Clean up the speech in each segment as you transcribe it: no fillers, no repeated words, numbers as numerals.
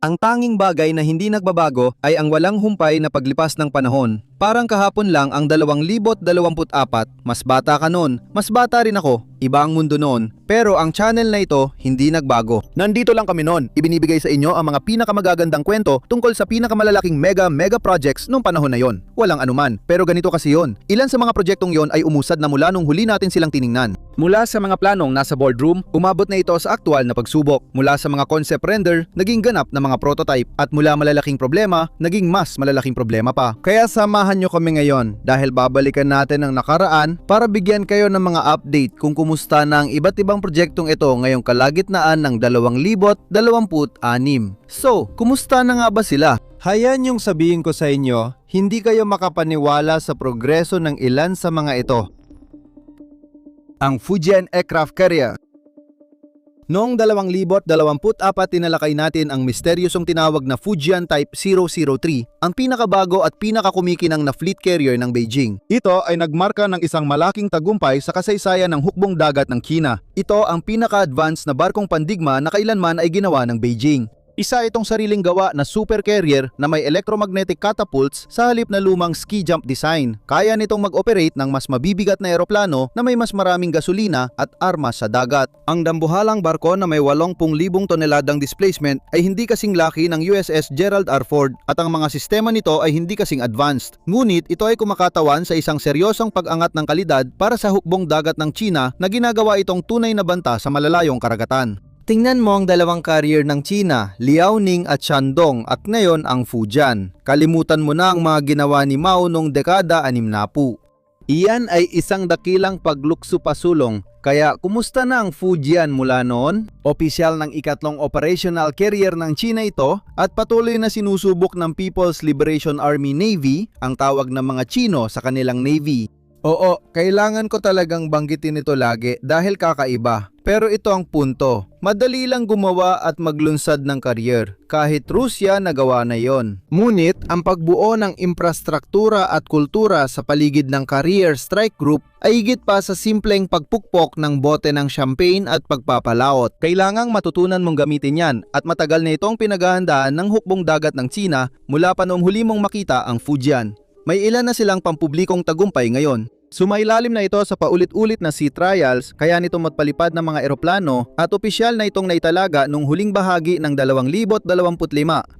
Ang tanging bagay na hindi nagbabago ay ang walang humpay na paglipas ng panahon. Parang kahapon lang ang 2024, mas bata ka noon, mas bata rin ako, iba ang mundo noon. Pero ang channel na ito hindi nagbago. Nandito lang kami noon, ibinibigay sa inyo ang mga pinakamagagandang kwento tungkol sa pinakamalalaking mega projects noong panahon na yon. Walang anuman, pero ganito kasi yon. Ilan sa mga proyektong yon ay umusad na mula nung huli natin silang tiningnan. Mula sa mga planong nasa boardroom, umabot na ito sa aktual na pagsubok. Mula sa mga concept render, naging ganap na mga prototype. At mula malalaking problema, naging mas malalaking problema pa. Kaya samahan nyo kami ngayon dahil babalikan natin ang nakaraan para bigyan kayo ng mga update kung kumusta na ang iba't ibang proyektong ito ngayong kalagitnaan ng 2026. So, kumusta na nga ba sila? Hayan yung sabihin ko sa inyo, hindi kayo makapaniwala sa progreso ng ilan sa mga ito. Ang Fujian Aircraft Carrier. Noong 2024, tinalakay natin ang misteryosong tinawag na Fujian Type 003, ang pinakabago at pinakakumikinang na fleet carrier ng Beijing. Ito ay nagmarka ng isang malaking tagumpay sa kasaysayan ng hukbong dagat ng China. Ito ang pinaka-advanced na barkong pandigma na kailanman ay ginawa ng Beijing. Isa itong sariling gawa na super carrier na may electromagnetic catapults sa halip na lumang ski jump design. Kaya nitong mag-operate ng mas mabibigat na eroplano na may mas maraming gasolina at armas sa dagat. Ang dambuhalang barko na may 80,000 toneladang displacement ay hindi kasing laki ng USS Gerald R. Ford at ang mga sistema nito ay hindi kasing advanced. Ngunit ito ay kumakatawan sa isang seryosong pag-angat ng kalidad para sa hukbong dagat ng China na ginagawa itong tunay na banta sa malalayong karagatan. Tingnan mo ang dalawang carrier ng China, Liaoning at Shandong at ngayon ang Fujian. Kalimutan mo na ang mga ginawa ni Mao noong dekada 60. Iyan ay isang dakilang paglukso pasulong. Kaya kumusta na ang Fujian mula noon? Opisyal ng ikatlong operational carrier ng China ito at patuloy na sinusubok ng People's Liberation Army Navy, ang tawag ng mga Chino sa kanilang Navy. Oo, kailangan ko talagang banggitin ito lagi dahil kakaiba. Pero ito ang punto, madali lang gumawa at maglunsad ng carrier, kahit Rusya nagawa na yon. Ngunit ang pagbuo ng infrastruktura at kultura sa paligid ng Carrier Strike Group ay higit pa sa simpleng pagpukpok ng bote ng champagne at pagpapalaot. Kailangang matutunan mong gamitin yan at matagal na itong pinaghahandaan ng hukbong dagat ng China mula pa noong huli mong makita ang Fujian. May ilan na silang pampublikong tagumpay ngayon. Sumailalim na ito sa paulit-ulit na sea trials kaya nito magpalipad ng mga eroplano at opisyal na itong naitalaga nung huling bahagi ng 2025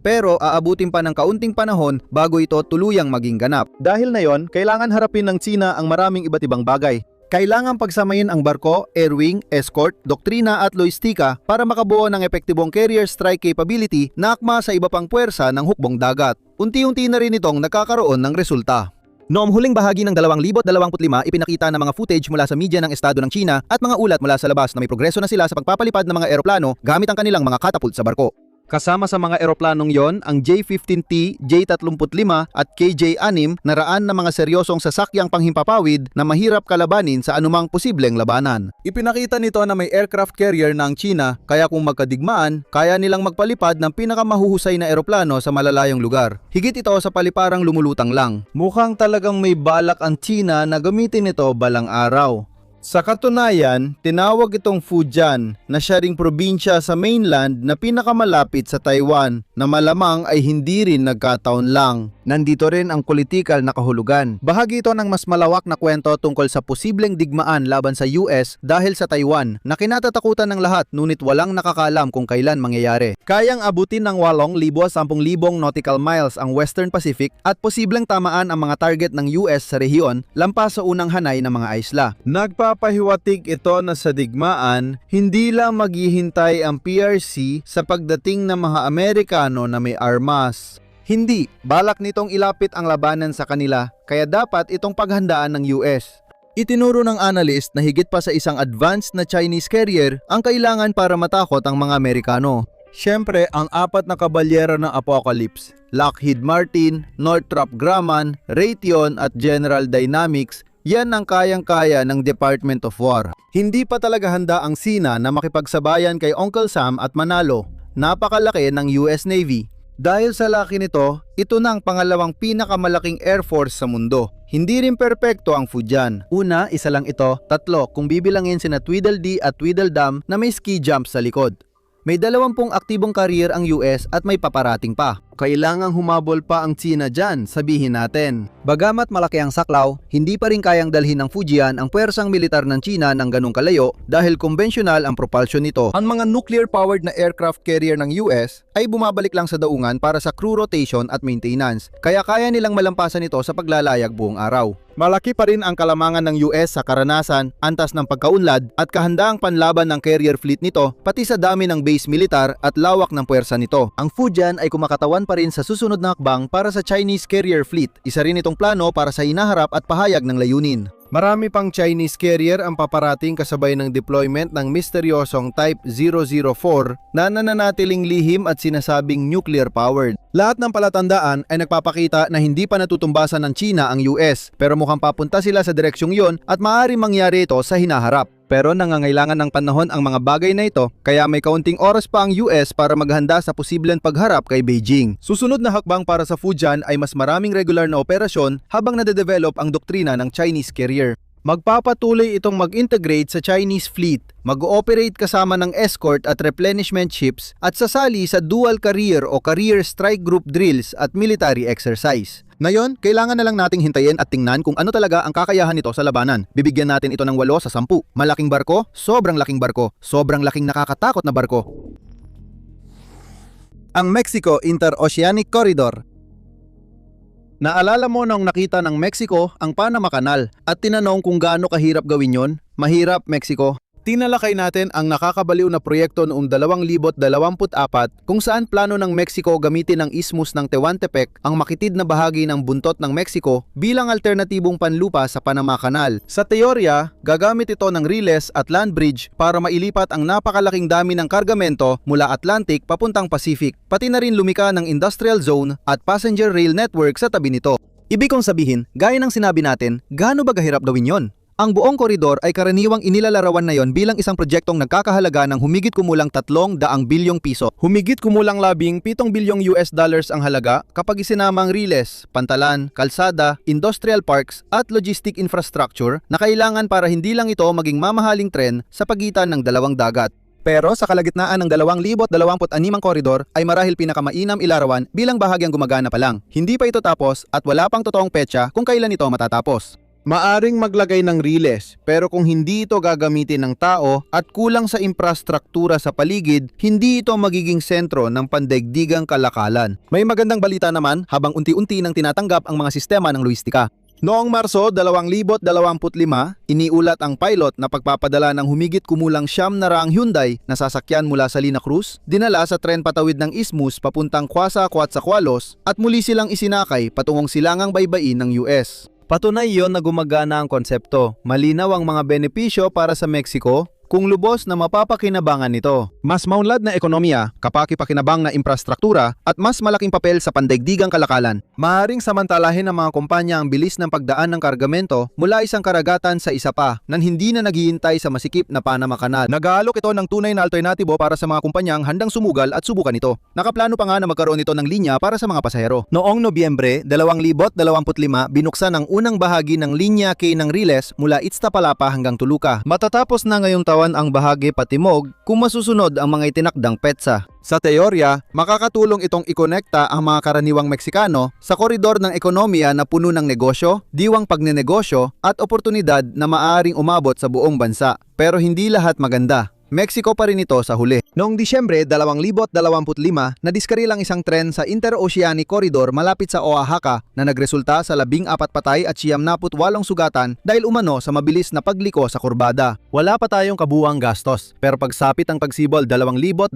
pero aabutin pa ng kaunting panahon bago ito tuluyang maging ganap. Dahil na yon, kailangan harapin ng China ang maraming iba't ibang bagay. Kailangan pagsamayin ang barko, airwing, escort, doktrina at logistika para makabuo ng epektibong carrier strike capability na akma sa iba pang puwersa ng hukbong dagat. Unti-unti na rin itong nakakaroon ng resulta. Noong huling bahagi ng 2025, ipinakita ng mga footage mula sa media ng estado ng China at mga ulat mula sa labas na may progreso na sila sa pagpapalipad ng mga eroplano gamit ang kanilang mga catapult sa barko. Kasama sa mga eroplanong yon ang J-15T, J-35 at KJ-6 na raan na mga seryosong sasakyang panghimpapawid na mahirap kalabanin sa anumang posibleng labanan. Ipinakita nito na may aircraft carrier ng China kaya kung magkadigmaan, kaya nilang magpalipad ng pinakamahuhusay na eroplano sa malalayong lugar. Higit ito sa paliparang lumulutang lang. Mukhang talagang may balak ang China na gamitin ito balang araw. Sa katunayan, tinawag itong Fujian na siya ring probinsya sa mainland na pinakamalapit sa Taiwan na malamang ay hindi rin nagkataon lang. Nandito rin ang politikal na kahulugan. Bahagi ito ng mas malawak na kwento tungkol sa posibleng digmaan laban sa US dahil sa Taiwan na kinatatakutan ng lahat ngunit walang nakakalam kung kailan mangyayari. Kayang abutin ng 8,000-10,000 nautical miles ang Western Pacific at posibleng tamaan ang mga target ng US sa rehiyon lampas sa unang hanay ng mga isla. Nagpapahiwatig ito na sa digmaan, hindi lang maghihintay ang PRC sa pagdating ng mga Amerikano na may armas. Hindi, balak nitong ilapit ang labanan sa kanila kaya dapat itong paghandaan ng US. Itinuro ng analyst na higit pa sa isang advanced na Chinese carrier ang kailangan para matakot ang mga Amerikano. Siyempre, ang apat na kabalyero ng Apocalypse, Lockheed Martin, Northrop Grumman, Raytheon at General Dynamics, yan ang kayang-kaya ng Department of War. Hindi pa talaga handa ang Sina na makipagsabayan kay Uncle Sam at manalo. Napakalaki ng US Navy. Dahil sa laki nito, ito na ang pangalawang pinakamalaking air force sa mundo. Hindi rin perpekto ang Fujian. Una, isa lang ito. Tatlo, kung bibilangin sina Tweedledee at Tweedledum na may ski jump sa likod. May 20 aktibong career ang US at may paparating pa. Kailangang humabol pa ang China dyan, sabihin natin. Bagamat malaki ang saklaw, hindi pa rin kayang dalhin ng Fujian ang puwersang militar ng China ng ganong kalayo dahil konbensyonal ang propulsion nito. Ang mga nuclear-powered na aircraft carrier ng US ay bumabalik lang sa daungan para sa crew rotation at maintenance, kaya kaya nilang malampasan ito sa paglalayag buong araw. Malaki pa rin ang kalamangan ng US sa karanasan, antas ng pagkaunlad at kahandaang panlaban ng carrier fleet nito, pati sa dami ng base militar at lawak ng puwersa nito. Ang Fujian ay kumakatawan pa rin sa susunod na hakbang para sa Chinese carrier fleet. Isa rin itong plano para sa hinaharap at pahayag ng layunin. Marami pang Chinese carrier ang paparating kasabay ng deployment ng misteryosong Type 004 na nananatiling lihim at sinasabing nuclear-powered. Lahat ng palatandaan ay nagpapakita na hindi pa natutumbasan ng China ang US, pero mukhang papunta sila sa direksyong yon at maaaring mangyari ito sa hinaharap. Pero nangangailangan ng panahon ang mga bagay na ito, kaya may kaunting oras pa ang US para maghanda sa posibleng pagharap kay Beijing. Susunod na hakbang para sa Fujian ay mas maraming regular na operasyon habang nade-develop ang doktrina ng Chinese carrier. Magpapatuloy itong mag-integrate sa Chinese fleet, mag-ooperate kasama ng escort at replenishment ships at sasali sa dual career o career strike group drills at military exercise. Ngayon, kailangan na lang nating hintayin at tingnan kung ano talaga ang kakayahan nito sa labanan. Bibigyan natin ito ng 8 sa 10. Malaking barko, sobrang laking barko, sobrang laking nakakatakot na barko. Ang Mexico Interoceanic Corridor. Naalala mo nung nakita ng Mexico ang Panama Canal at tinanong kung gaano kahirap gawin yon? Mahirap, Mexico. Tinalakay natin ang nakakabaliw na proyekto noong 2024 kung saan plano ng Mexico gamitin ang isthmus ng Tehuantepec, ang makitid na bahagi ng buntot ng Mexico, bilang alternatibong panlupa sa Panama Canal. Sa teorya, gagamit ito ng riles at land bridge para mailipat ang napakalaking dami ng kargamento mula Atlantic papuntang Pacific, pati na rin lumika ng industrial zone at passenger rail network sa tabi nito. Ibig kong sabihin, gaya ng sinabi natin, gaano ba kahirap gawin yon? Ang buong koridor ay karaniwang inilalarawan na yon bilang isang proyektong nagkakahalaga ng humigit kumulang 300 bilyong piso. Humigit kumulang 17 bilyong US dollars ang halaga kapag isinama ang riles, pantalan, kalsada, industrial parks at logistic infrastructure na kailangan para hindi lang ito maging mamahaling tren sa pagitan ng dalawang dagat. Pero sa kalagitnaan ng 2026 koridor ay marahil pinakamainam ilarawan bilang bahagyang gumagana pa lang. Hindi pa ito tapos at wala pang totoong petsa kung kailan ito matatapos. Maaring maglagay ng riles, pero kung hindi ito gagamitin ng tao at kulang sa infrastruktura sa paligid, hindi ito magiging sentro ng pandaigdigang kalakalan. May magandang balita naman habang unti-unti nang tinatanggap ang mga sistema ng logistika. Noong Marso 2025, iniulat ang pilot na pagpapadala ng humigit kumulang 900 Hyundai na sasakyan mula sa Lina Cruz, dinala sa tren patawid ng Isthmus papuntang Quasa Coatzacoalcos at muli silang isinakay patungong silangang baybayin ng US. Patunay yon na gumagana ang konsepto. Malinaw ang mga benepisyo para sa Mexico kung lubos na mapapakinabangan nito. Mas maunlad na ekonomiya, kapaki-pakinabang na infrastruktura at mas malaking papel sa pandaigdigang kalakalan. Maaaring samantalahin ng mga kumpanya ang bilis ng pagdaan ng kargamento mula isang karagatan sa isa pa nang hindi na naghihintay sa masikip na Panama Canal. Nag-aalok ito ng tunay na alternatibo para sa mga kumpanyang handang sumugal at subukan ito. Nakaplano pa nga na magkaroon ito ng linya para sa mga pasahero. Noong Nobyembre 2025, binuksan ang unang bahagi ng linya K ng Riles mula Iztapalapa hanggang Toluca. Matatapos na ngayong ang bahagi patimog kung masusunod ang mga itinakdang petsa. Sa teorya, makakatulong itong ikonekta ang mga karaniwang Meksikano sa koridor ng ekonomiya na puno ng negosyo, diwang pagnenegosyo at oportunidad na maaaring umabot sa buong bansa. Pero hindi lahat maganda. Mexico pa rin ito sa huli. Noong Disyembre 2025, nadiskaril ang isang tren sa Interoceanic Corridor malapit sa Oaxaca na nagresulta sa 14 patay at 98 sugatan dahil umano sa mabilis na pagliko sa kurbada. Wala pa tayong kabuuang gastos, pero pagsapit ang pagsibol 2026,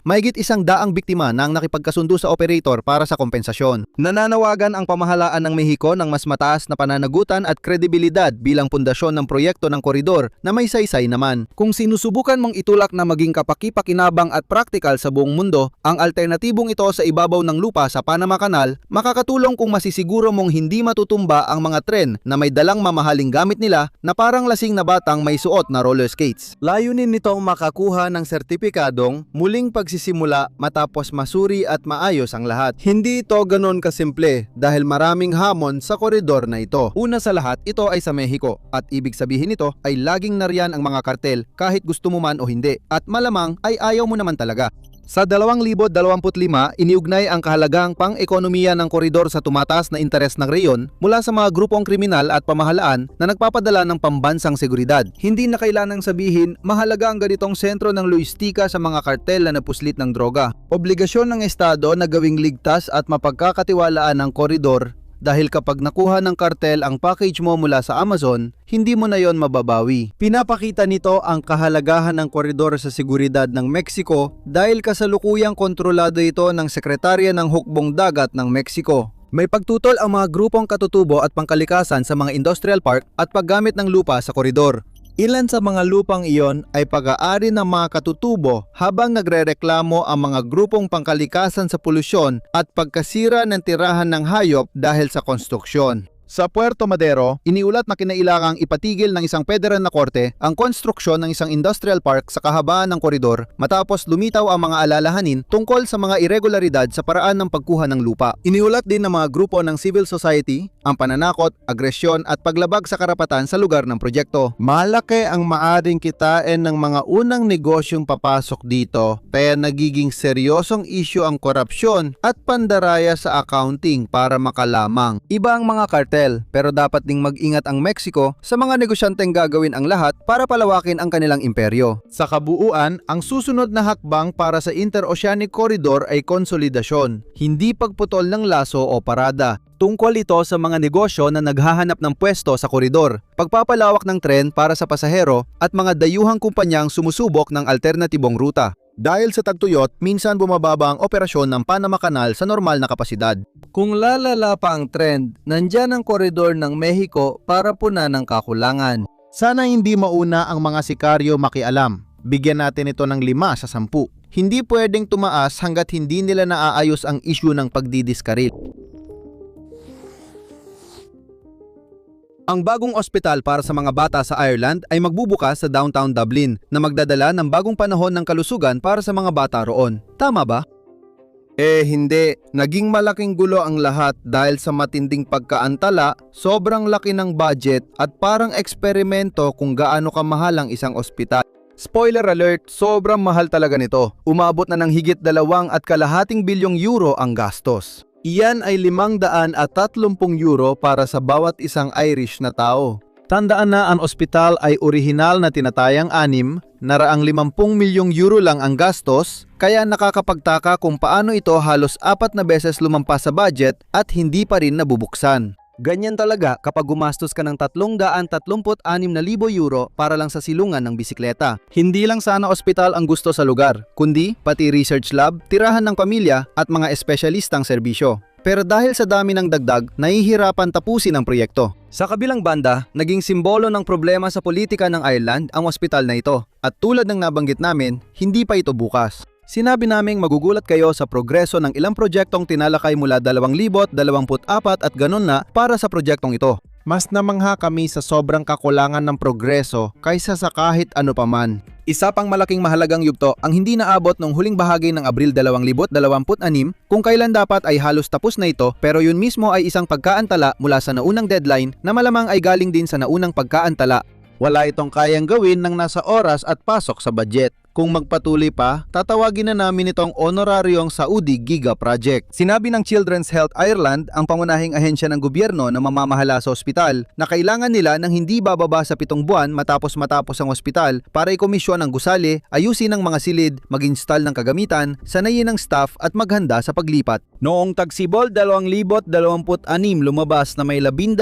mahigit 100 biktima na ang nakipagkasundo sa operator para sa kompensasyon. Nananawagan ang pamahalaan ng Mexico ng mas mataas na pananagutan at kredibilidad bilang pundasyon ng proyekto ng koridor na may saysay naman. Kung sinusubukan mong itulak na maging kapaki-pakinabang at praktikal sa buong mundo, ang alternatibong ito sa ibabaw ng lupa sa Panama Canal makakatulong kung masisiguro mong hindi matutumba ang mga tren na may dalang mamahaling gamit nila na parang lasing na batang may suot na roller skates. Layunin nitong makakuha ng sertipikadong muling pagsisimula matapos masuri at maayos ang lahat. Hindi ito ganon kasimple dahil maraming hamon sa koridor na ito. Una sa lahat, ito ay sa Mexico at ibig sabihin nito ay laging nariyan ang mga kartel kahit gusto gusto mo man o hindi. At malamang ay ayaw mo naman talaga. Sa 2025, iniugnay ang kahalagang pang-ekonomiya ng koridor sa tumataas na interes ng reyon mula sa mga grupong kriminal at pamahalaan na nagpapadala ng pambansang seguridad. Hindi na kailangang sabihin mahalaga ang ganitong sentro ng logistika sa mga kartel na napuslit ng droga. Obligasyon ng Estado na gawing ligtas at mapagkakatiwalaan ang koridor dahil kapag nakuha ng kartel ang package mo mula sa Amazon, hindi mo na yon mababawi. Pinapakita nito ang kahalagahan ng koridor sa seguridad ng Mexico dahil kasalukuyang kontrolado ito ng Sekretarya ng Hukbong Dagat ng Mexico. May pagtutol ang mga grupong katutubo at pangkalikasan sa mga industrial park at paggamit ng lupa sa koridor. Ilan sa mga lupang iyon ay pag-aari ng mga katutubo habang nagrereklamo ang mga grupong pangkalikasan sa polusyon at pagkasira ng tirahan ng hayop dahil sa konstruksyon. Sa Puerto Madero, iniulat na kinailangang ipatigil ng isang federal na korte ang konstruksyon ng isang industrial park sa kahabaan ng koridor matapos lumitaw ang mga alalahanin tungkol sa mga irregularidad sa paraan ng pagkuha ng lupa. Iniulat din ng mga grupo ng civil society ang pananakot, agresyon at paglabag sa karapatan sa lugar ng proyekto. Malaki ang maaring kitain ng mga unang negosyong papasok dito, kaya nagiging seryosong issue ang korupsyon at pandaraya sa accounting para makalamang. Iba ang mga kartel, pero dapat ding mag-ingat ang Mexico sa mga negosyanteng gagawin ang lahat para palawakin ang kanilang imperyo. Sa kabuuan, ang susunod na hakbang para sa Interoceanic Corridor ay konsolidasyon, hindi pagputol ng laso o parada. Tungkol ito sa mga negosyo na naghahanap ng pwesto sa koridor, pagpapalawak ng tren para sa pasahero at mga dayuhang kumpanyang sumusubok ng alternatibong ruta. Dahil sa tagtuyot, minsan bumababa ang operasyon ng Panama Canal sa normal na kapasidad. Kung lalala pa ang trend, nandyan ang koridor ng Mexico para punan ng kakulangan. Sana hindi mauna ang mga sikaryo makialam. Bigyan natin ito ng 5 sa 10. Hindi pwedeng tumaas hanggat hindi nila naaayos ang issue ng pagdidiskaril. Ang bagong ospital para sa mga bata sa Ireland ay magbubukas sa downtown Dublin na magdadala ng bagong panahon ng kalusugan para sa mga bata roon. Tama ba? Hindi. Naging malaking gulo ang lahat dahil sa matinding pagkaantala, sobrang laki ng budget at parang eksperimento kung gaano kamahal ang isang ospital. Spoiler alert, sobrang mahal talaga nito. Umabot na ng higit 2.2 bilyong euro ang gastos. Iyan ay 530 euro para sa bawat isang Irish na tao. Tandaan na ang ospital ay orihinal na tinatayang 6, naraang 50 milyong euro lang ang gastos, kaya nakakapagtaka kung paano ito halos 4 na beses lumampas sa budget at hindi pa rin nabubuksan. Ganyan talaga kapag gumastos ka ng 336,000 euro para lang sa silungan ng bisikleta. Hindi lang sana ospital ang gusto sa lugar, kundi pati research lab, tirahan ng pamilya at mga espesyalistang serbisyo. Pero dahil sa dami ng dagdag, nahihirapan tapusin ang proyekto. Sa kabilang banda, naging simbolo ng problema sa politika ng Ireland ang ospital na ito. At tulad ng nabanggit namin, hindi pa ito bukas. Sinabi naming magugulat kayo sa progreso ng ilang proyektong tinalakay mula 2024 at ganun na para sa proyektong ito. Mas namangha kami sa sobrang kakulangan ng progreso kaysa sa kahit ano paman. Isa pang malaking mahalagang yugto ang hindi naabot ng huling bahagi ng Abril 2026 kung kailan dapat ay halos tapos na ito, pero yun mismo ay isang pagkaantala mula sa naunang deadline na malamang ay galing din sa naunang pagkaantala. Wala itong kayang gawin ng nasa oras at pasok sa budget. Kung magpatuloy pa, tatawagin na namin itong honoraryong Saudi Giga Project. Sinabi ng Children's Health Ireland, ang pangunahing ahensya ng gobyerno na mamamahala sa ospital, na kailangan nila ng hindi bababa sa 7 buwan matapos ang ospital para ikomisyon ang gusali, ayusin ang mga silid, mag-install ng kagamitan, sanayin ang staff at maghanda sa paglipat. Noong tagsibol 2026 lumabas na may 12,000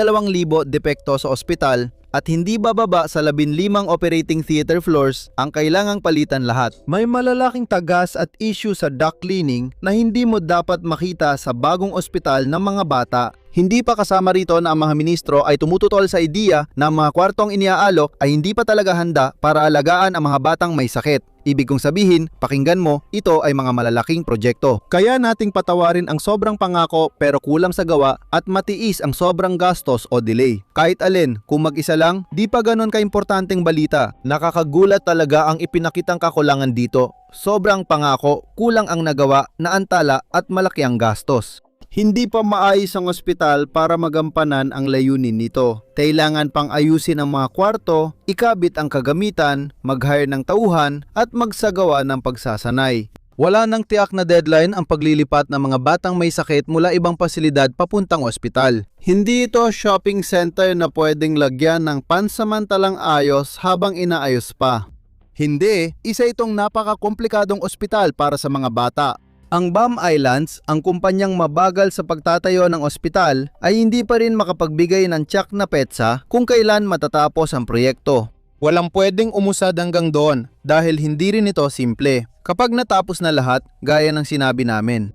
depekto sa ospital at hindi bababa sa 15 operating theater floors ang kailangang palitan lahat. May malalaking tagas at issue sa duct cleaning na hindi mo dapat makita sa bagong ospital ng mga bata. Hindi pa kasama rito na ang mga ministro ay tumututol sa ideya na ang mga kwartong iniaalok ay hindi pa talaga handa para alagaan ang mga batang may sakit. Ibig kong sabihin, pakinggan mo, ito ay mga malalaking proyekto. Kaya nating patawarin ang sobrang pangako pero kulang sa gawa at matiis ang sobrang gastos o delay. Kahit alin, kung mag-isa lang, di pa ganon kaimportanteng balita. Nakakagulat talaga ang ipinakitang kakulangan dito. Sobrang pangako, kulang ang nagawa, naantala at malaki ang gastos. Hindi pa maayos ang ospital para magampanan ang layunin nito. Kailangan pang ayusin ang mga kwarto, ikabit ang kagamitan, mag-hire ng tauhan at magsagawa ng pagsasanay. Wala nang tiyak na deadline ang paglilipat ng mga batang may sakit mula ibang pasilidad papuntang ospital. Hindi ito shopping center na pwedeng lagyan ng pansamantalang ayos habang inaayos pa. Hindi, isa itong napaka-komplikadong ospital para sa mga bata. Ang BAM Islands, ang kumpanyang mabagal sa pagtatayo ng ospital, ay hindi pa rin makapagbigay ng tiyak na petsa kung kailan matatapos ang proyekto. Walang pwedeng umusad hanggang doon dahil hindi rin ito simple. Kapag natapos na lahat, gaya ng sinabi namin.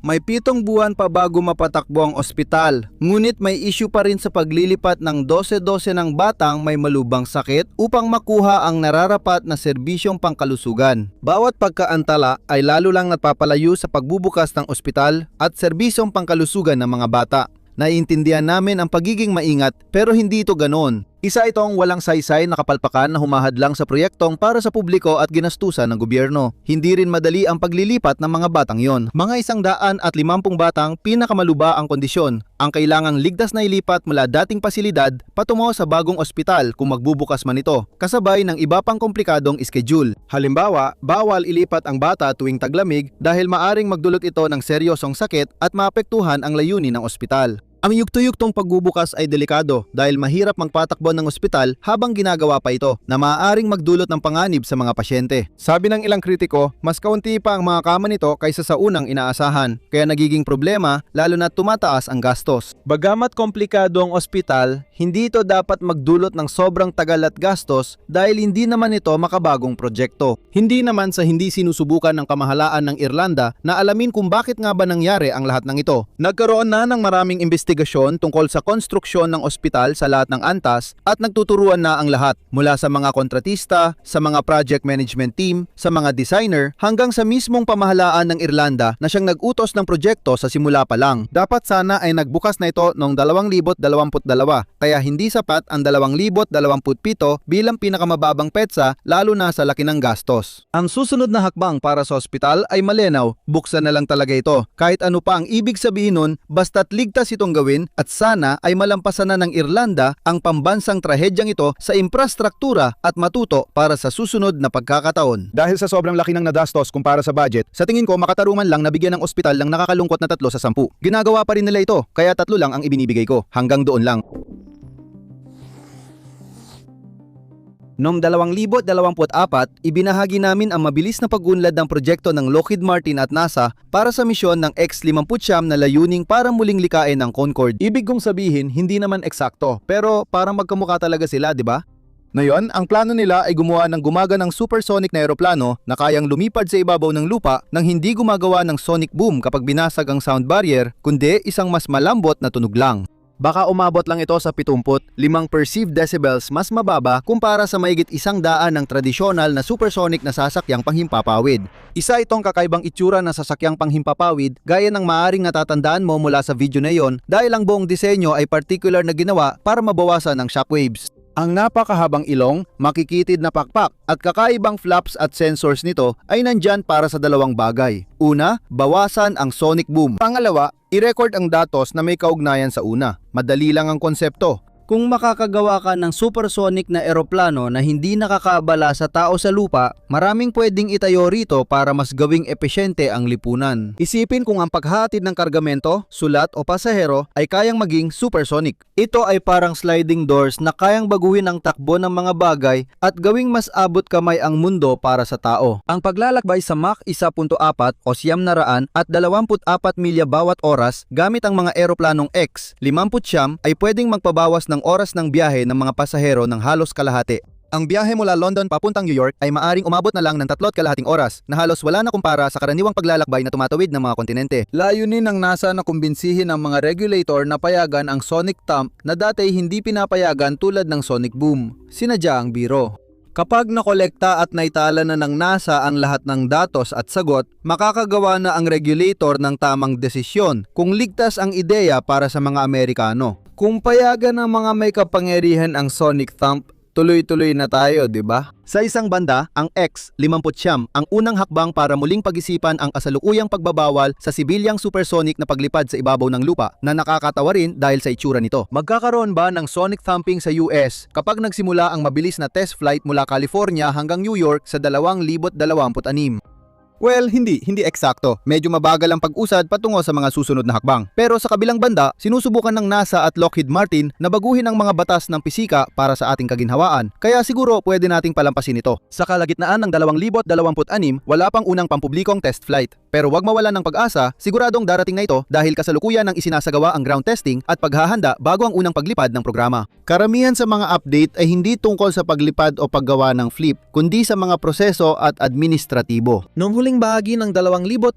May 7 buwan pa bago mapatakbo ang ospital. Ngunit may issue pa rin sa paglilipat ng 12-12 ng batang may malubhang sakit upang makuha ang nararapat na serbisyong pangkalusugan. Bawat pagkaantala ay lalo lang napapalayo sa pagbubukas ng ospital at serbisyong pangkalusugan ng mga bata. Naiintindihan namin ang pagiging maingat pero hindi ito ganoon. Isa itong walang saysay na kapalpakan na humahadlang sa proyektong para sa publiko at ginastusan ng gobyerno. Hindi rin madali ang paglilipat ng mga batang yon. Mga 150 batang pinakamaluba ang kondisyon. Ang kailangang ligtas na ilipat mula dating pasilidad patungo sa bagong ospital kung magbubukas man ito, kasabay ng iba pang komplikadong schedule. Halimbawa, bawal ilipat ang bata tuwing taglamig dahil maaring magdulot ito ng seryosong sakit at maapektuhan ang layunin ng ospital. Ang yugto-yugtong pagbubukas ay delikado dahil mahirap magpatakbo ng ospital habang ginagawa pa ito na maaaring magdulot ng panganib sa mga pasyente. Sabi ng ilang kritiko, mas kaunti pa ang mga kama nito kaysa sa unang inaasahan, kaya nagiging problema lalo na tumataas ang gastos. Bagamat komplikado ang ospital, hindi ito dapat magdulot ng sobrang tagal at gastos dahil hindi naman ito makabagong proyekto. Hindi naman sa hindi sinusubukan ng kamahalaan ng Irlanda na alamin kung bakit nga ba nangyari ang lahat ng ito. Nagkaroon na ng maraming investigasyon tungkol sa konstruksyon ng ospital sa lahat ng antas at nagtuturuan na ang lahat mula sa mga kontratista, sa mga project management team, sa mga designer hanggang sa mismong pamahalaan ng Irlanda na siyang nag-utos ng proyekto sa simula pa lang. Dapat sana ay nagbukas na ito noong 2022 kaya hindi sapat ang 2027 bilang pinakamababang petsa lalo na sa laki ng gastos. Ang susunod na hakbang para sa ospital ay malinaw, buksan na lang talaga ito. Kahit ano pa ang ibig sabihin nun, basta't ligtas itong gawin at sana ay malampasan na ng Irlanda ang pambansang trahedyang ito sa infrastruktura at matuto para sa susunod na pagkakataon. Dahil sa sobrang laki ng nadastos kumpara sa budget, sa tingin ko makatarungan lang nabigyan ng ospital ng nakakalungkot na 3 sa 10. Ginagawa pa rin nila ito, kaya 3 lang ang ibinibigay ko. Hanggang doon lang. Noong 2024, ibinahagi namin ang mabilis na pag-unlad ng proyekto ng Lockheed Martin at NASA para sa misyon ng X-59 na layuning para muling likain ang Concorde. Ibig kong sabihin, hindi naman eksakto, pero parang magkamukha talaga sila, di ba? Ngayon, ang plano nila ay gumawa ng gumaganang supersonic na eroplano na kayang lumipad sa ibabaw ng lupa nang hindi gumagawa ng sonic boom kapag binasag ang sound barrier, kundi isang mas malambot na tunog lang. Baka umabot lang ito sa 75 perceived decibels mas mababa kumpara sa mahigit 100 ng tradisyonal na supersonic na sasakyang panghimpapawid. Isa itong kakaibang itsura na sasakyang panghimpapawid gaya ng maaring natatandaan mo mula sa video na yon dahil ang buong disenyo ay particular na ginawa para mabawasan ang shockwaves. Ang napakahabang ilong, makikitid na pakpak at kakaibang flaps at sensors nito ay nandyan para sa 2 bagay. Una, bawasan ang sonic boom. Pangalawa, i-record ang datos na may kaugnayan sa una. Madali lang ang konsepto. Kung makakagawa ka ng supersonic na eroplano na hindi nakakaabala sa tao sa lupa, maraming pwedeng itayo rito para mas gawing epesyente ang lipunan. Isipin kung ang paghahatid ng kargamento, sulat o pasahero ay kayang maging supersonic. Ito ay parang sliding doors na kayang baguhin ang takbo ng mga bagay at gawing mas abot kamay ang mundo para sa tao. Ang paglalakbay sa Mach 1.4 o 900 at 24 milya bawat oras gamit ang mga eroplanong X-59 ay pwedeng magpabawas ng oras ng biyahe ng mga pasahero ng halos kalahati. Ang biyahe mula London papuntang New York ay maaring umabot na lang ng 3.5 oras na halos wala na kumpara sa karaniwang paglalakbay na tumatawid ng mga kontinente. Layunin ng NASA na kumbinsihin ang mga regulator na payagan ang sonic thump na dati hindi pinapayagan tulad ng sonic boom. Sinadya ang biro. Kapag nakolekta at naitala na ng NASA ang lahat ng datos at sagot, makakagawa na ang regulator ng tamang desisyon kung ligtas ang ideya para sa mga Amerikano. Kung payagan ng mga may kapangyarihan ang sonic thump, tuloy-tuloy na tayo, di ba? Sa isang banda, ang X-59 ang unang hakbang para muling pag-isipan ang kasalukuyang pagbabawal sa sibilyang supersonic na paglipad sa ibabaw ng lupa na nakakatawa rin dahil sa itsura nito. Magkakaroon ba ng sonic thumping sa US kapag nagsimula ang mabilis na test flight mula California hanggang New York sa 2026? Well, hindi eksakto. Medyo mabagal ang pag-usad patungo sa mga susunod na hakbang. Pero sa kabilang banda, sinusubukan ng NASA at Lockheed Martin na baguhin ang mga batas ng pisika para sa ating kaginhawaan. Kaya siguro pwede nating palampasin ito. Sa kalagitnaan ng 2026, wala pang unang pampublikong test flight. Pero wag mawalan ng pag-asa, siguradong darating na ito dahil kasalukuyan ng isinasagawa ang ground testing at paghahanda bago ang unang paglipad ng programa. Karamihan sa mga update ay hindi tungkol sa paglipad o paggawa ng flip, kundi sa mga proseso at administratibo. Noong huling bahagi ng 2024,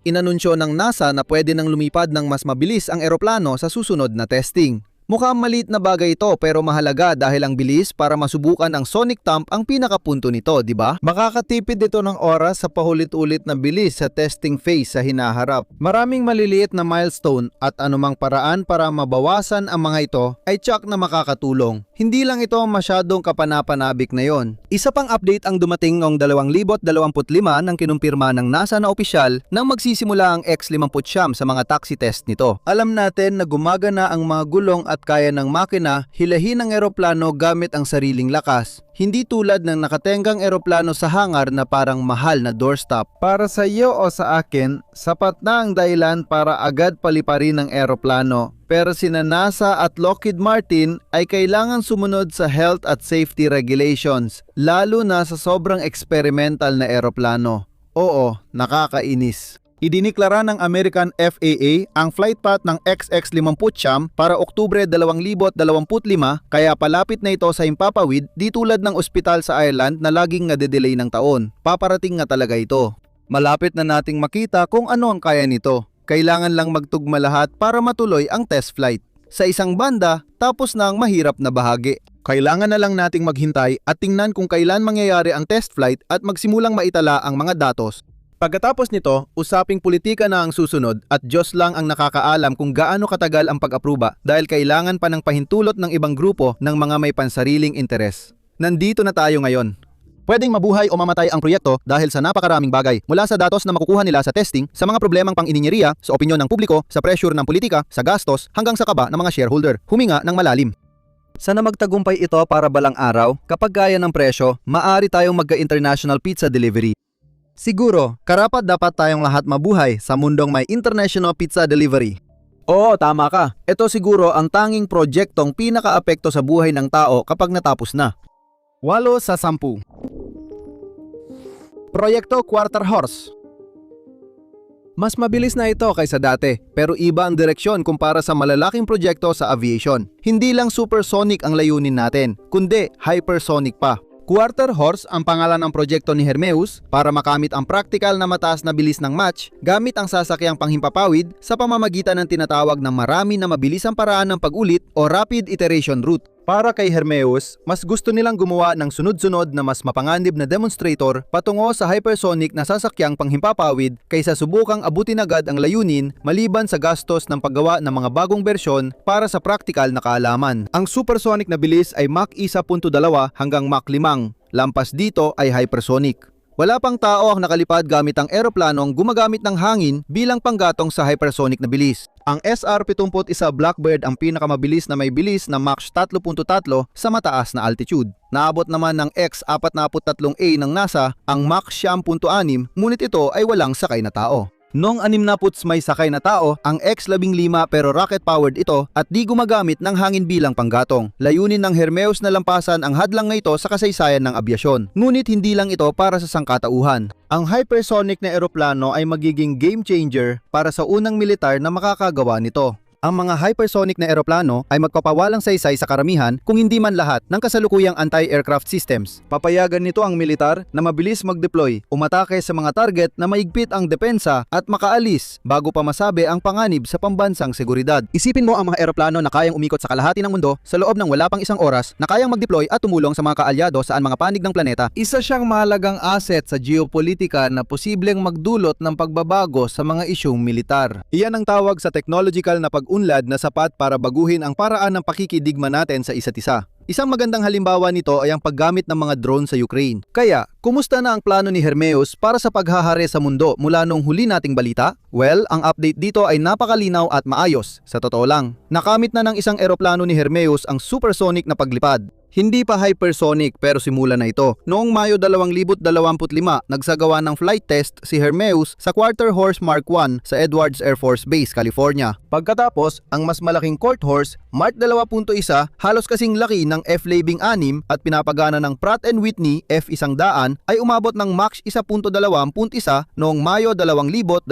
inanunsyo ng NASA na pwede nang lumipad ng mas mabilis ang eroplano sa susunod na testing. Mukhang maliit na bagay ito pero mahalaga dahil ang bilis para masubukan ang sonic thump ang pinakapunto nito, di ba? Makakatipid ito ng oras sa pahulit-ulit na bilis sa testing phase sa hinaharap. Maraming maliliit na milestone at anumang paraan para mabawasan ang mga ito ay tsak na makakatulong. Hindi lang ito masyadong kapanapanabik na yon. Isa pang update ang dumating noong 2025 nang kinumpirma ng NASA na opisyal nang magsisimula ang X-59 sa mga taxi test nito. Alam natin na gumagana ang mga gulong at kaya ng makina hilahin ang eroplano gamit ang sariling lakas. Hindi tulad ng nakatenggang eroplano sa hangar na parang mahal na doorstop. Para sa iyo o sa akin, sapat na ang dahilan para agad paliparin ang eroplano. Pero sina NASA at Lockheed Martin ay kailangan sumunod sa health at safety regulations, lalo na sa sobrang experimental na eroplano. Oo, nakakainis. Idiniklara ng American FAA ang flight path ng XX-59 para Oktubre 2025 kaya palapit na ito sa himpapawid di tulad ng ospital sa Ireland na laging nade-delay ng taon. Paparating nga talaga ito. Malapit na nating makita kung ano ang kaya nito. Kailangan lang magtugma lahat para matuloy ang test flight. Sa isang banda, tapos na ang mahirap na bahagi. Kailangan na lang nating maghintay at tingnan kung kailan mangyayari ang test flight at magsimulang maitala ang mga datos. Pagkatapos nito, usaping politika na ang susunod at Diyos lang ang nakakaalam kung gaano katagal ang pag-apruba dahil kailangan pa ng pahintulot ng ibang grupo ng mga may pansariling interes. Nandito na tayo ngayon. Pwedeng mabuhay o mamatay ang proyekto dahil sa napakaraming bagay mula sa datos na makukuha nila sa testing, sa mga problemang pang-ininyeriya, sa opinyon ng publiko, sa pressure ng politika, sa gastos, hanggang sa kaba ng mga shareholder. Huminga ng malalim. Sana magtagumpay ito para balang araw, kapag gaya ng presyo, maaari tayong magka-international pizza delivery. Siguro, karapat dapat tayong lahat mabuhay sa mundong may international pizza delivery. Oo, tama ka. Ito siguro ang tanging proyektong pinaka-apekto sa buhay ng tao kapag natapos na. 8 sa 10. Proyekto Quarter Horse. Mas mabilis na ito kaysa dati, pero iba ang direksyon kumpara sa malalaking proyekto sa aviation. Hindi lang supersonic ang layunin natin, kundi hypersonic pa. Quarter Horse ang pangalan ng proyekto ni Hermeus para makamit ang practical na mataas na bilis ng Mach gamit ang sasakyang panghimpapawid sa pamamagitan ng tinatawag na marami na mabilisang paraan ng pag-ulit o rapid iteration route. Para kay Hermeus, mas gusto nilang gumawa ng sunod-sunod na mas mapanganib na demonstrator patungo sa hypersonic na sasakyang panghimpapawid kaysa subukang abutin agad ang layunin maliban sa gastos ng paggawa ng mga bagong bersyon para sa practical na kaalaman. Ang supersonic na bilis ay Mach 1.2 hanggang Mach 5. Lampas dito ay hypersonic. Wala pang tao ang nakalipad gamit ang eroplanong gumagamit ng hangin bilang panggatong sa hypersonic na bilis. Ang SR-71 Blackbird ang pinakamabilis na may bilis na Mach 3.3 sa mataas na altitude. Naabot naman ng X-43A ng NASA ang Mach 9.6 ngunit ito ay walang sakay na tao. Noong 60 may sakay na tao, ang X-15 pero rocket-powered ito at di gumagamit ng hangin bilang panggatong. Layunin ng Hermeus na lampasan ang hadlang na ito sa kasaysayan ng abyasyon. Ngunit hindi lang ito para sa sangkatauhan. Ang hypersonic na eroplano ay magiging game changer para sa unang militar na makakagawa nito. Ang mga hypersonic na eroplano ay magpapawalang saysay sa karamihan kung hindi man lahat ng kasalukuyang anti-aircraft systems. Papayagan nito ang militar na mabilis mag-deploy, umatake sa mga target na maigpit ang depensa at makaalis bago pa masabi ang panganib sa pambansang seguridad. Isipin mo ang mga eroplano na kayang umikot sa kalahati ng mundo sa loob ng wala pang isang oras na kayang mag-deploy at tumulong sa mga kaalyado saan mga panig ng planeta. Isa siyang mahalagang asset sa geopolitika na posibleng magdulot ng pagbabago sa mga isyung militar. Iyan ang tawag sa technological na pag pag-unlad na sapat para baguhin ang paraan ng pakikidigma natin sa isa't isa. Isang magandang halimbawa nito ay ang paggamit ng mga drone sa Ukraine. Kaya, kumusta na ang plano ni Hermeus para sa paghahari sa mundo mula nung huli nating balita? Well, ang update dito ay napakalinaw at maayos. Sa totoo lang, nakamit na ng isang eroplano ni Hermeus ang supersonic na paglipad. Hindi pa hypersonic pero simula na ito. Noong Mayo 2025, nagsagawa ng flight test si Hermeus sa Quarter Horse Mark I sa Edwards Air Force Base, California. Pagkatapos, ang mas malaking Quart Horse, Mark 2.1, halos kasing laki ng F-16 at pinapagana ng Pratt & Whitney F-100 ay umabot ng Mach 1.2.1 noong Mayo 2026.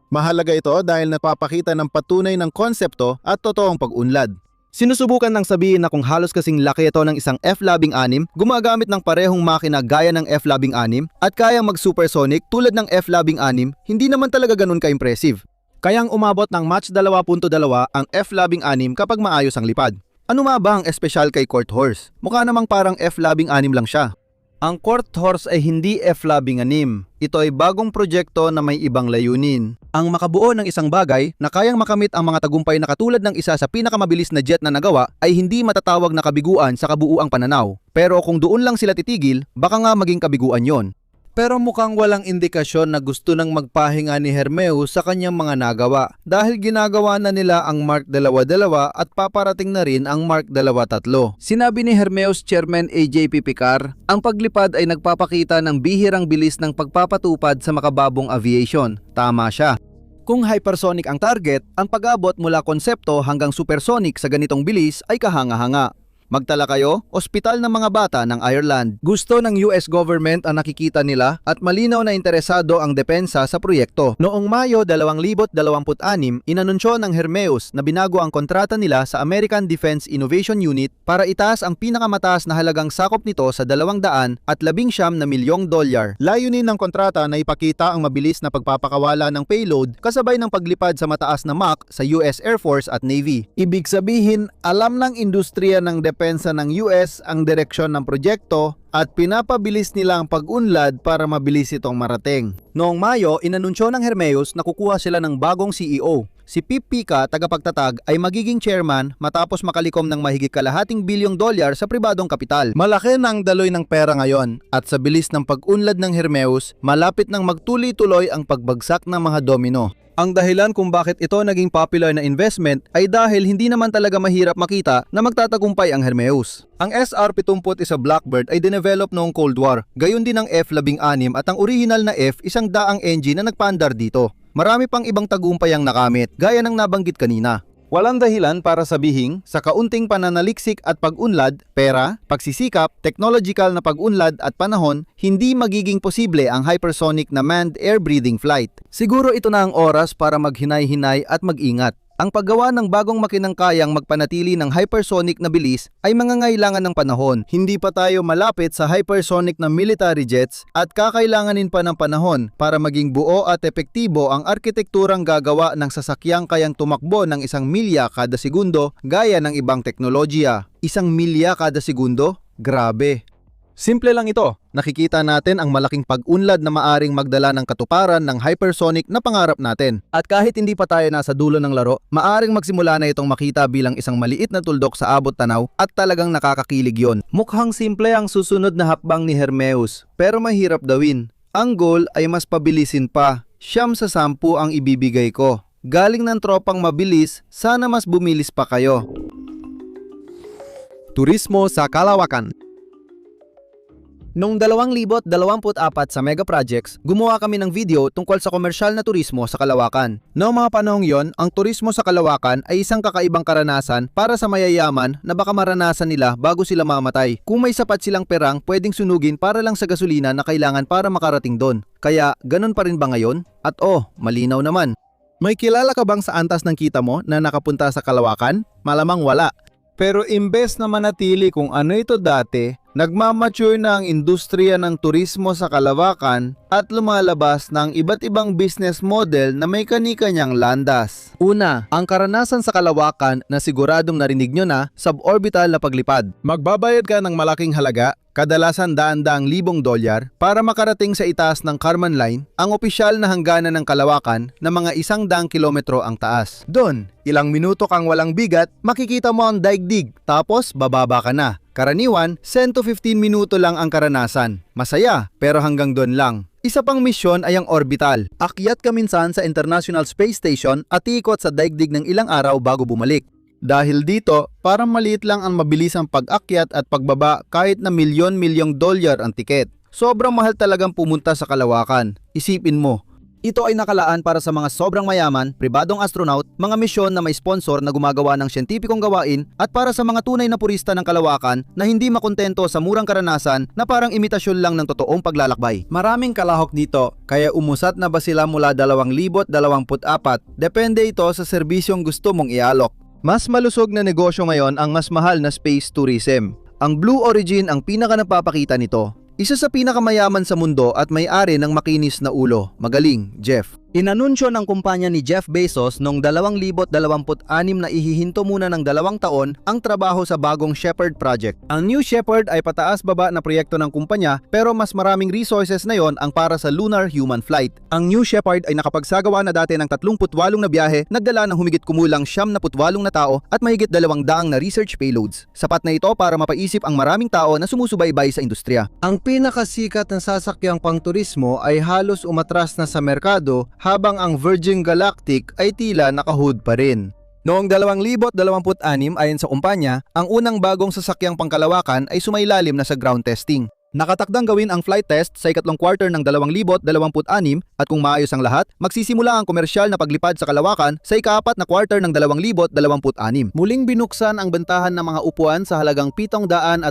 Mahalaga ito dahil napapakita ng patunay ng konsepto at totoong pag-unlad. Sinusubukan ng sabihin na kung halos kasing laki ito ng isang F-16, gumagamit ng parehong makina gaya ng F-16 at kayang mag-supersonic tulad ng F-16, hindi naman talaga ganun ka-impressive. Kayang umabot ng Mach 2.2 ang F-16 kapag maayos ang lipad. Ano nga ba ang espesyal kay Quart Horse? Mukha namang parang F-16 lang siya. Ang Quart Horse ay hindi F-16. Ito ay bagong proyekto na may ibang layunin. Ang makabuo ng isang bagay na kayang makamit ang mga tagumpay na katulad ng isa sa pinakamabilis na jet na nagawa ay hindi matatawag na kabiguan sa kabuuang pananaw. Pero kung doon lang sila titigil, baka nga maging kabiguan yon. Pero mukhang walang indikasyon na gusto nang magpahinga ni Hermeus sa kanyang mga nagawa dahil ginagawa na nila ang Mark 2.2 at paparating na rin ang Mark 2.3. Sinabi ni Hermeus Chairman AJP Picar, ang paglipad ay nagpapakita ng bihirang bilis ng pagpapatupad sa makababong aviation. Tama siya. Kung hypersonic ang target, ang pag-abot mula konsepto hanggang supersonic sa ganitong bilis ay kahanga-hanga. Magtala kayo, ospital ng mga bata ng Ireland. Gusto ng US government ang nakikita nila at malinaw na interesado ang depensa sa proyekto. Noong Mayo 2026, inanunsyo ng Hermeus na binago ang kontrata nila sa American Defense Innovation Unit para itaas ang pinakamataas na halagang sakop nito sa $219 milyong. Layunin ng kontrata na ipakita ang mabilis na pagpapakawala ng payload kasabay ng paglipad sa mataas na Mach sa US Air Force at Navy. Ibig sabihin, alam ng industriya ng depensa ng US ang direksyon ng proyekto at pinapabilis nila ang pag-unlad para mabilis itong marating. Noong Mayo, inanunsyo ng Hermeus na kukuha sila ng bagong CEO. Si Pip Pica, tagapagtatag, ay magiging chairman matapos makalikom ng mahigit $200 billion sa pribadong kapital. Malaki na ang daloy ng pera ngayon at sa bilis ng pag-unlad ng Hermeus, malapit nang magtuloy-tuloy ang pagbagsak ng mga domino. Ang dahilan kung bakit ito naging popular na investment ay dahil hindi naman talaga mahirap makita na magtatagumpay ang Hermeus. Ang SR-70 sa Blackbird ay dinevelop noong Cold War, gayon din ang F-16 at ang original na F-100 engine na nagpaandar dito. Marami pang ibang tagumpay ang nakamit, gaya ng nabanggit kanina. Walang dahilan para sabihing sa kaunting pananaliksik at pag-unlad, pera, pagsisikap, technological na pag-unlad at panahon, hindi magiging posible ang hypersonic na manned air-breathing flight. Siguro ito na ang oras para maghinay-hinay at mag-ingat. Ang paggawa ng bagong makinang kayang magpanatili ng hypersonic na bilis ay mangangailangan ng panahon. Hindi pa tayo malapit sa hypersonic na military jets at kakailanganin pa ng panahon para maging buo at epektibo ang arkitekturang gagawa ng sasakyang kayang tumakbo ng 1 milya kada segundo gaya ng ibang teknolohiya. 1 milya kada segundo? Grabe! Simple lang ito. Nakikita natin ang malaking pag-unlad na maaring magdala ng katuparan ng hypersonic na pangarap natin. At kahit hindi pa tayo nasa dulo ng laro, maaring magsimula na itong makita bilang isang maliit na tuldok sa abot tanaw at talagang nakakakilig yon. Mukhang simple ang susunod na hakbang ni Hermeus, pero mahirap dawin. Ang goal ay mas pabilisin pa. 9 sa 10 ang ibibigay ko. Galing ng tropang mabilis, sana mas bumilis pa kayo. Turismo sa Kalawakan. Noong 2024 sa Mega Projects, gumawa kami ng video tungkol sa komersyal na turismo sa Kalawakan. Noong mga panahong yon, ang turismo sa Kalawakan ay isang kakaibang karanasan para sa mayayaman na baka maranasan nila bago sila mamatay. Kung may sapat silang perang, pwedeng sunugin para lang sa gasolina na kailangan para makarating doon. Kaya, ganun pa rin ba ngayon? At malinaw naman. May kilala ka bang sa antas ng kita mo na nakapunta sa Kalawakan? Malamang wala. Pero imbes na manatili kung ano ito dati, Nagmamature na ang industriya ng turismo sa Kalawakan at lumalabas ng iba't ibang business model na may kani-kanyang landas. Una, ang karanasan sa Kalawakan na siguradong narinig nyo na, suborbital na paglipad. Magbabayad ka ng malaking halaga, kadalasan daan-daang libong dolyar, para makarating sa itaas ng Kármán Line, ang opisyal na hangganan ng Kalawakan na mga 100 kilometro ang taas. Doon, ilang minuto kang walang bigat, makikita mo ang daigdig, tapos bababa ka na. Karaniwan, 10 to 15 minuto lang ang karanasan. Masaya, pero hanggang doon lang. Isa pang misyon ay ang orbital. Akyat ka minsan sa International Space Station at ikot sa daigdig ng ilang araw bago bumalik. Dahil dito, parang maliit lang ang mabilisang pag-akyat at pagbaba kahit na milyon-milyong dolyar ang tiket. Sobrang mahal talagang pumunta sa Kalawakan. Isipin mo, ito ay nakalaan para sa mga sobrang mayaman, pribadong astronaut, mga misyon na may sponsor na gumagawa ng siyentipikong gawain at para sa mga tunay na purista ng Kalawakan na hindi makontento sa murang karanasan na parang imitasyon lang ng totoong paglalakbay. Maraming kalahok dito, kaya umusat na ba sila mula 2024? Depende ito sa serbisyong gusto mong ialok. Mas malusog na negosyo ngayon ang mas mahal na space tourism. Ang Blue Origin ang pinaka napapakita nito. Isa sa pinakamayaman sa mundo at may-ari ng makinis na ulo. Magaling, Jeff. Inanunsyo ng kumpanya ni Jeff Bezos noong 2026 na ihihinto muna ng 2 taon ang trabaho sa bagong Shepard project. Ang New Shepard ay pataas-baba na proyekto ng kumpanya pero mas maraming resources na yon ang para sa lunar human flight. Ang New Shepard ay nakapagsagawa na dati ng 38 na biyahe, nagdala ng humigit kumulang 78 na tao at mahigit 200 na research payloads. Sapat na ito para mapaisip ang maraming tao na sumusubaybay sa industriya. Ang pinakasikat na sasakyang pangturismo ay halos umatras na sa merkado habang ang Virgin Galactic ay tila nakahood pa rin. Noong 2026 ayon sa kumpanya, ang unang bagong sasakyang pangkalawakan ay sumailalim na sa ground testing. Nakatakdang gawin ang flight test sa ikatlong quarter ng 2026 at kung maayos ang lahat, magsisimula ang komersyal na paglipad sa Kalawakan sa ika-4 na quarter ng 2026. Muling binuksan ang bentahan ng mga upuan sa halagang 750,000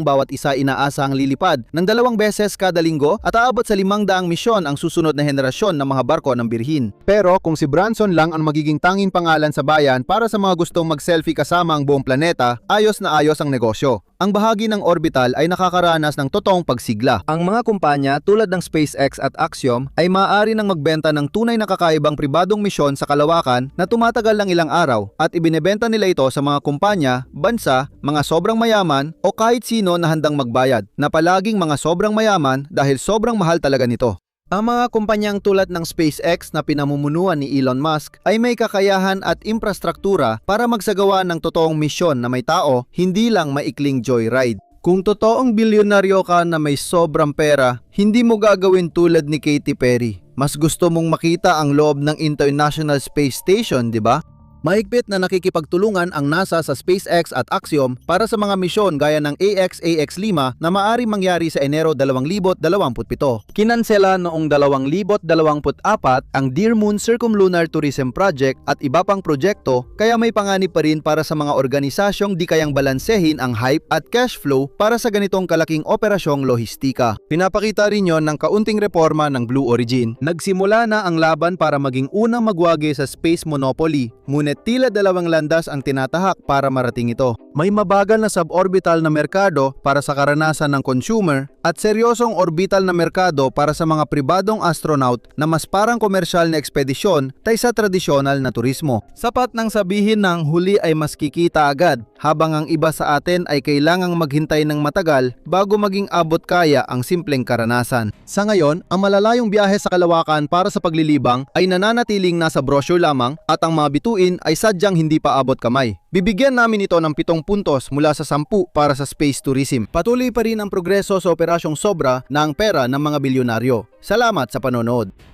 bawat isa, inaasang lilipad ng 2 beses kada linggo at aabot sa 500 misyon ang susunod na henerasyon ng mga barko ng birhin. Pero kung si Branson lang ang magiging tanging pangalan sa bayan para sa mga gustong mag-selfie kasama ang buong planeta, ayos na ayos ang negosyo. Ang bahagi ng orbital ay nakakaranas ng totoong pagsigla. Ang mga kumpanya tulad ng SpaceX at Axiom ay maaari nang magbenta ng tunay na kakaibang pribadong misyon sa Kalawakan na tumatagal ng ilang araw at ibinebenta nila ito sa mga kumpanya, bansa, mga sobrang mayaman o kahit sino na handang magbayad, na palaging mga sobrang mayaman dahil sobrang mahal talaga nito. Ang mga kumpanyang tulad ng SpaceX na pinamumunuan ni Elon Musk ay may kakayahan at infrastruktura para magsagawa ng totoong misyon na may tao, hindi lang maikling joyride. Kung totoong bilyonaryo ka na may sobrang pera, hindi mo gagawin tulad ni Katy Perry. Mas gusto mong makita ang loob ng International Space Station, di ba? Mahigpit na nakikipagtulungan ang NASA sa SpaceX at Axiom para sa mga misyon gaya ng AX-5 na maaari mangyari sa Enero 2027. Kinansela noong 2024 ang Dear Moon Circumlunar Tourism Project at iba pang proyekto, kaya may panganib pa rin para sa mga organisasyong di kayang balansehin ang hype at cash flow para sa ganitong kalaking operasyong lohistika. Pinapakita rin yon ng kaunting reforma ng Blue Origin. Nagsimula na ang laban para maging unang magwagi sa space monopoly, ngunit tila 2 landas ang tinatahak para marating ito. May mabagal na suborbital na merkado para sa karanasan ng consumer at seryosong orbital na merkado para sa mga pribadong astronaut na mas parang komersyal na ekspedisyon kaysa tradisyonal na turismo. Sapat nang sabihin ng huli ay mas kikita agad, habang ang iba sa atin ay kailangang maghintay ng matagal bago maging abot kaya ang simpleng karanasan. Sa ngayon, ang malalayong biyahe sa Kalawakan para sa paglilibang ay nananatiling nasa brochure lamang at ang mga bituin ay sadyang hindi pa abot kamay. Bibigyan namin ito ng 7 puntos mula sa 10 para sa space tourism. Patuloy pa rin ang progreso sa Operasyong Sobra na ang pera ng mga bilyonaryo. Salamat sa panonood.